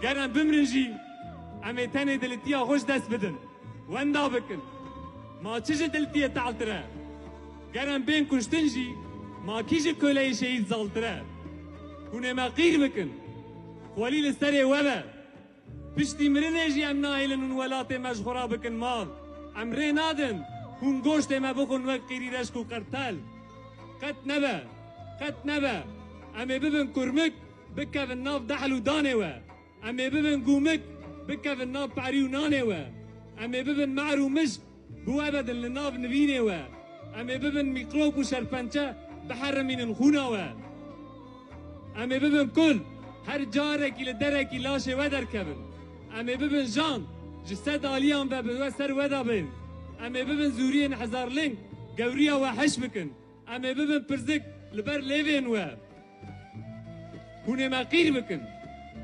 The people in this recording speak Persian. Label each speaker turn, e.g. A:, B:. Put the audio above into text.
A: گرم بمرنجی امی تنه دلتیا خوش دست بدن وندا بکن ما چیج دلتیا تعالتره گرم بین کشتنجی ما کیج کله شهید زالتره کنه ما قیر بکن خوالی لسری وبه پشتی مرنه جی ام نایلن ولات مجخورا بکن مال امره نادن هون گوشت ما بخون وقت قیری رشک و قرطل قد نبه امی ببن کرمک بکن ناف دحل و دانه و امی ببن گومک بکن ناف پعری و نانه و امی ببن معر و مشک بو ابدن لناف نبینه و امی ببن میکروب و شرپنچه بحرمین الخونه و امی ببن کل هر جارکی لدرکی لاشه و در کبن امی ببن جان جسد آلیان و به سر ودا بین امی ببن زورین هزار لنگ گوریا و حش بکن امی ببن پرزک لبر لیوین و هونه ما قیر بکن